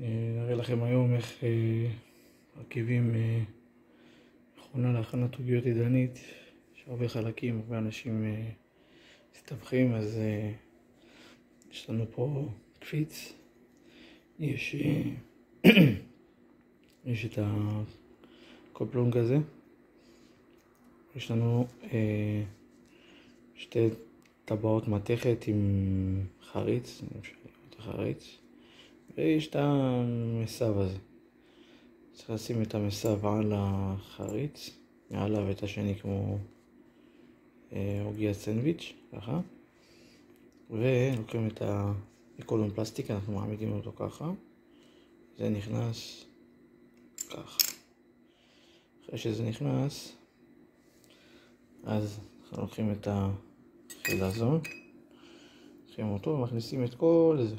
נראה לכם היום איך מרכיבים מכונה להכנת עוגיות עידנית. יש הרבה חלקים, הרבה אנשים מסתבכים, אז יש לנו פה קפיץ, יש את הקופלונג הזה, יש לנו שתי טבעות מתכת עם חריץ, ויש את המסב הזה. צריך לשים את המסב על החריץ, מעליו ואת השני כמו עוגיית סנדוויץ', ככה. ולוקחים את הקולון פלסטיק, אנחנו מעמידים אותו ככה. זה נכנס ככה. אחרי שזה נכנס, אז אנחנו לוקחים את החילזון, לוקחים אותו ומכניסים את כל זה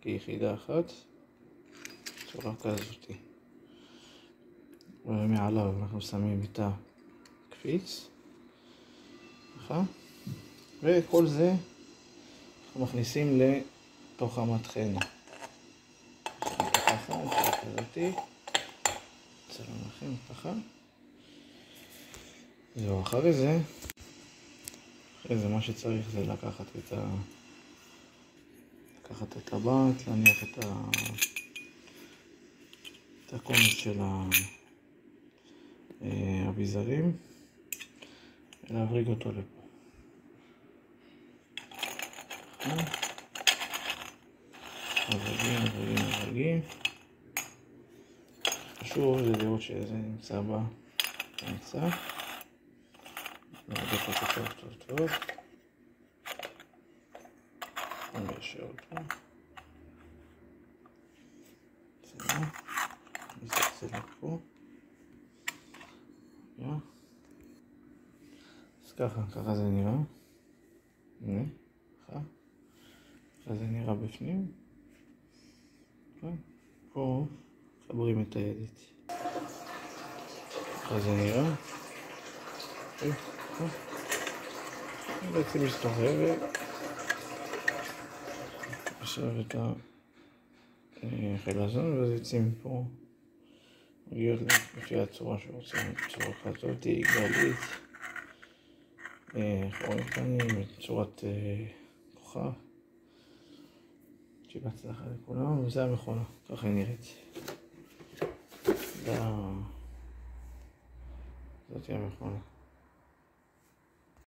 כיחידה אחת, בצורה כזאת. ומעליו אנחנו שמים את הקפיץ, ככה, וכל זה אנחנו מכניסים לתוך המטחנה. ככה, כזאת, צלם לכם ככה. זהו, אחרי זה מה שצריך זה לקחת את הטבעת, להניח את הקומץ של האביזרים ולהבריג אותו לפה. מברגים. חשוב לראות שזה נמצא באמצע. נעדף אותו טוב. נגשר אותו. בסדר. נזלזל פה. אז ככה זה נראה. הנה, ככה זה נראה בפנים. פה חברים את הידית. ככה זה נראה. בעצם מסתובב עכשיו את החילזון, ואז יוצאים פה עוגיות לפי הצורה שרוצים, בצורה כזאת, גלית, חורים קטנים, בצורת כוכב. שיהיה בהצלחה לכולם, וזה המכונה, ככה היא נראית. זאת היא המכונה.